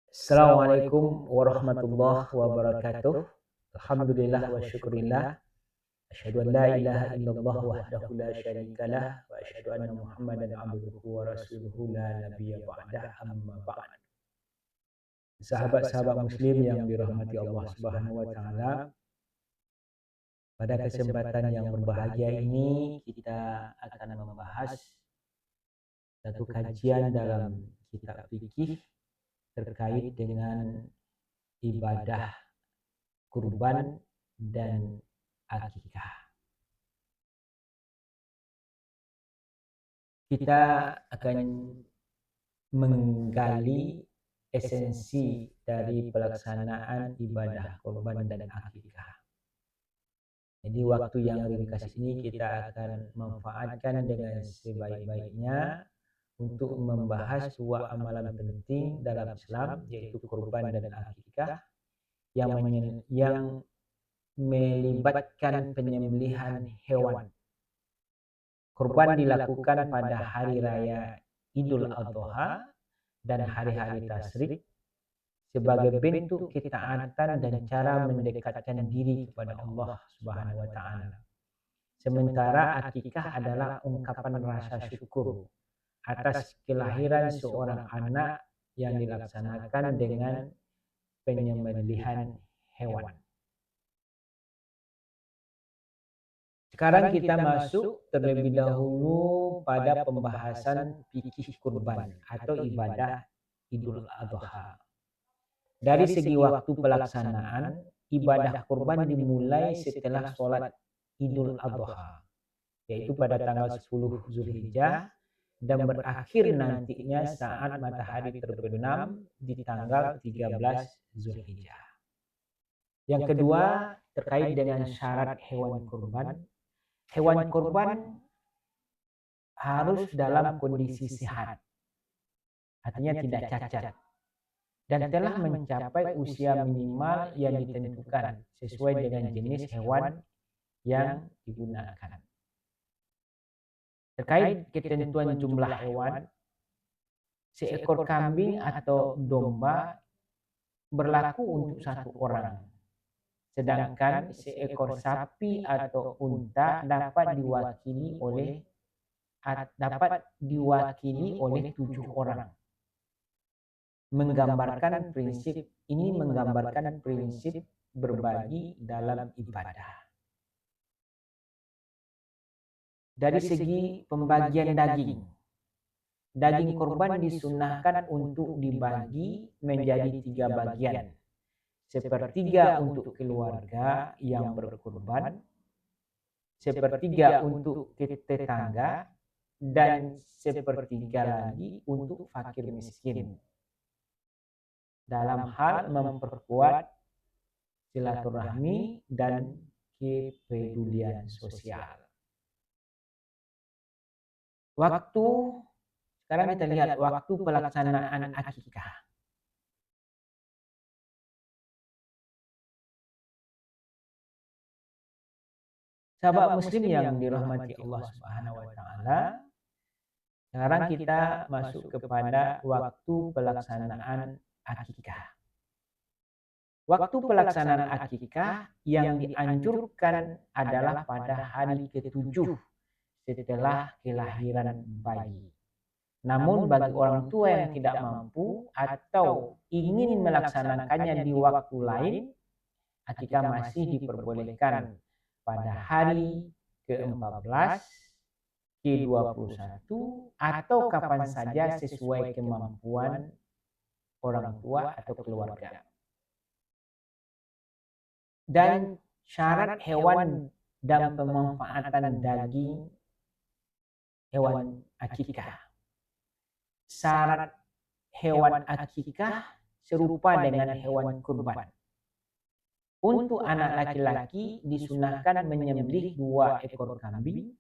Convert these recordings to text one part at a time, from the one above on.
Assalamualaikum warahmatullahi wabarakatuh. Alhamdulillah wa syukurillah. Asyhadu an la ilaha illallah wahdahu la syarikalah wa asyhadu anna Muhammadan abduhu wa rasuluhu la nabiyya ba'dah amma ba'd. Sahabat-sahabat muslim yang dirahmati Allah Subhanahu wa taala, pada kesempatan yang berbahagia ini kita akan membahas satu kajian dalam kitab fikih terkait dengan ibadah kurban dan akikah. Kita akan menggali esensi dari pelaksanaan ibadah kurban dan akikah. Jadi waktu yang ringkas ini kita akan manfaatkan dengan sebaik-baiknya untuk membahas dua amalan penting dalam Islam, yaitu kurban dan akikah yang melibatkan penyembelihan hewan. Kurban dilakukan pada hari raya Idul Adha dan hari-hari tasyrik sebagai bentuk ketaatan dan cara mendekatkan diri kepada Allah Subhanahu wa taala. Sementara akikah adalah ungkapan rasa syukur atas kelahiran seorang anak yang dilaksanakan dengan penyembelihan hewan. Sekarang kita masuk terlebih dahulu pada pembahasan fikih kurban atau ibadah Idul Adha. Dari segi waktu pelaksanaan, ibadah kurban dimulai setelah sholat Idul Adha, yaitu pada tanggal 10 Zulhijjah dan berakhir nantinya saat matahari terbenam di tanggal 13 Zulhijjah. Yang kedua, terkait dengan syarat hewan kurban. Hewan kurban harus dalam kondisi sehat, artinya tidak cacat, dan telah mencapai usia minimal yang ditentukan sesuai dengan jenis hewan yang digunakan. Terkait ketentuan jumlah hewan, seekor kambing atau domba berlaku untuk satu orang, sedangkan seekor sapi atau unta dapat diwakili oleh 7 orang. Menggambarkan prinsip berbagi dalam ibadah. Dari segi pembagian daging, daging kurban disunahkan untuk dibagi menjadi 3 bagian. Sepertiga untuk keluarga yang berkurban, sepertiga untuk tetangga, dan sepertiga lagi untuk fakir miskin. Dalam hal memperkuat silaturahmi dan kepedulian sosial. Sekarang kita lihat waktu pelaksanaan akikah. Sahabat muslim yang dirahmati Allah Subhanahu wa taala, sekarang kita masuk kepada waktu pelaksanaan akikah. Waktu pelaksanaan akikah yang dianjurkan adalah pada hari ke-7 setelah kelahiran bayi. Namun bagi orang tua yang tidak mampu atau ingin melaksanakannya di waktu lain, akikah masih diperbolehkan pada hari ke-14, ke-21, atau kapan saja sesuai kemampuan orang tua atau keluarga. Dan syarat hewan dan pemanfaatan daging hewan akikah. Syarat hewan akikah serupa dengan hewan kurban. Untuk anak laki-laki disunahkan menyembelih 2 ekor kambing,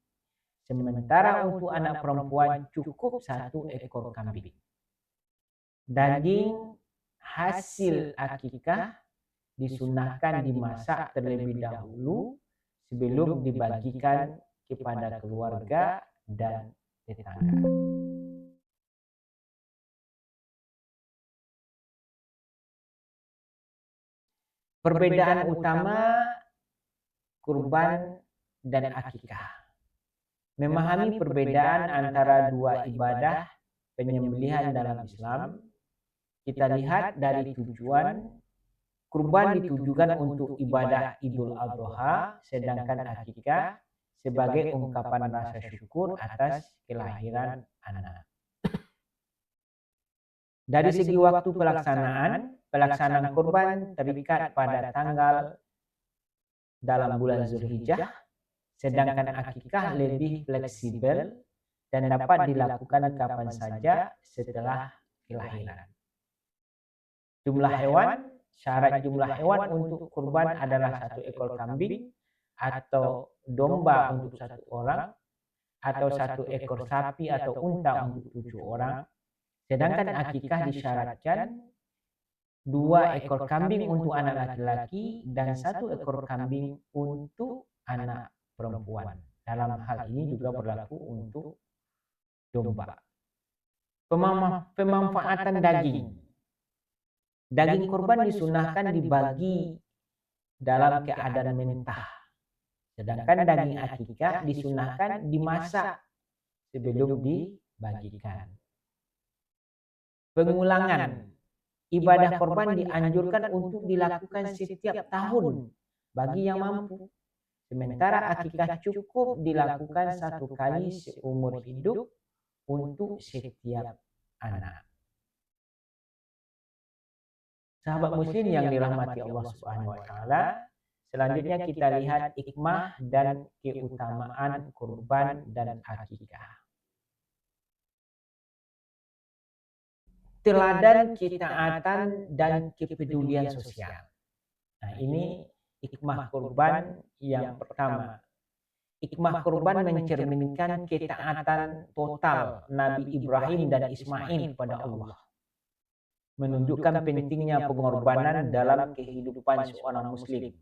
sementara untuk anak perempuan cukup 1 ekor kambing. Daging hasil akikah disunahkan dimasak terlebih dahulu sebelum dibagikan kepada keluarga dan tetangga. Perbedaan utama kurban dan akikah. Memahami perbedaan antara dua ibadah penyembelihan dalam Islam, kita lihat dari tujuan. Kurban ditujukan untuk ibadah Idul Adha, sedangkan akikah sebagai ungkapan rasa syukur atas kelahiran anak. Dari segi waktu pelaksanaan kurban terikat pada tanggal dalam bulan Zulhijjah, sedangkan akikah lebih fleksibel dan dapat dilakukan kapan saja setelah kelahiran. Syarat jumlah hewan untuk kurban adalah 1 ekor kambing atau domba untuk 1 orang, atau 1 ekor sapi atau unta untuk 7 orang. Sedangkan akikah disyaratkan 2 ekor kambing untuk anak laki-laki dan 1 ekor kambing untuk anak perempuan. Dalam hal ini juga berlaku untuk domba. Pemanfaatan daging. Daging kurban disunahkan dibagi dalam keadaan mentah. Sedangkan daging akikah disunahkan dimasak sebelum dibagikan. Pengulangan. Ibadah kurban dianjurkan untuk dilakukan setiap tahun bagi yang mampu. Sementara akikah cukup dilakukan 1 kali seumur hidup untuk setiap anak. Sahabat muslim yang dirahmati Allah Subhanahu wa taala, selanjutnya kita lihat hikmah dan keutamaan kurban dan akikah. Teladan ketaatan dan kepedulian sosial. Nah, ini hikmah kurban yang pertama. Hikmah kurban mencerminkan ketaatan total Nabi Ibrahim dan Ismail kepada Allah, menunjukkan pentingnya pengorbanan dalam kehidupan seorang muslim.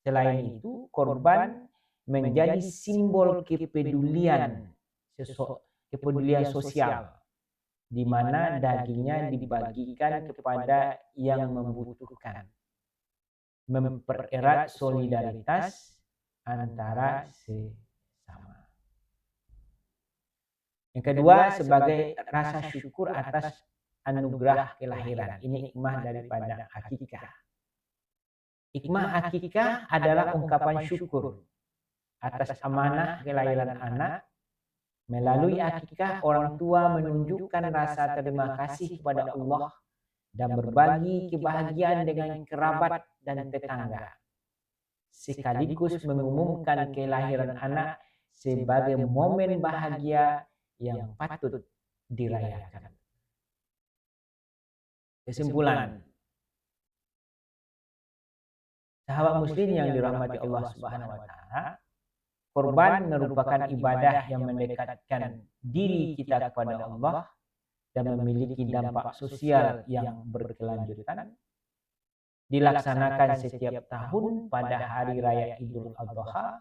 Selain itu, korban menjadi simbol kepedulian sosial, di mana dagingnya dibagikan kepada yang membutuhkan, mempererat solidaritas antara sesama. Yang kedua, sebagai rasa syukur atas anugerah kelahiran. Ini hikmah daripada akikah. Hikmah akikah adalah ungkapan syukur atas amanah kelahiran anak. Melalui akikah, orang tua menunjukkan rasa terima kasih kepada Allah dan berbagi kebahagiaan dengan kerabat dan tetangga, sekaligus mengumumkan kelahiran anak sebagai momen bahagia yang patut dirayakan. Kesimpulan, sahabat muslim yang dirahmati Allah Subhanahu wa taala, kurban merupakan ibadah yang mendekatkan diri kita kepada Allah dan memiliki dampak sosial yang berkelanjutan. Dilaksanakan setiap tahun pada hari raya Idul Adha.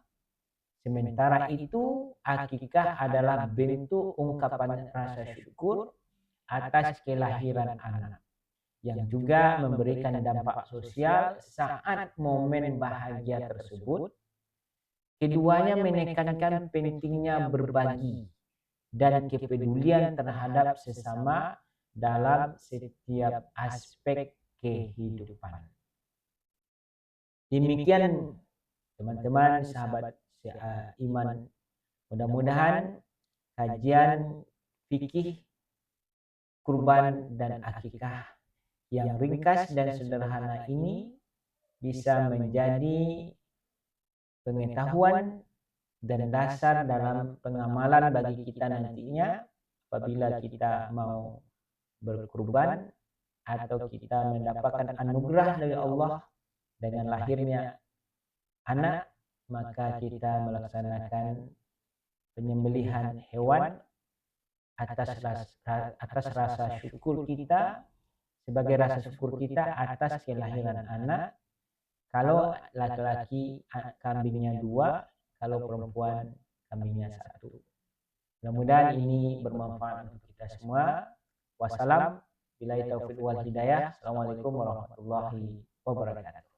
Sementara itu, akikah adalah bentuk ungkapan rasa syukur atas kelahiran anak, yang juga memberikan dampak sosial saat momen bahagia tersebut. Keduanya menekankan pentingnya berbagi dan kepedulian terhadap sesama dalam setiap aspek kehidupan. Demikian teman-teman sahabat iman, mudah-mudahan kajian fikih kurban dan akikah yang ringkas dan sederhana ini bisa menjadi pengetahuan dan dasar dalam pengamalan bagi kita nantinya apabila kita mau berkurban atau kita mendapatkan anugerah dari Allah dengan lahirnya anak, maka kita melaksanakan penyembelihan hewan atas rasa syukur kita, sebagai rasa syukur kita atas kelahiran anak. Kalau laki-laki kambingnya 2, kalau perempuan kambingnya 1. Mudah-mudahan ini bermanfaat untuk kita semua. Wassalam, billahi taufiq wal hidayah. Assalamualaikum warahmatullahi wabarakatuh.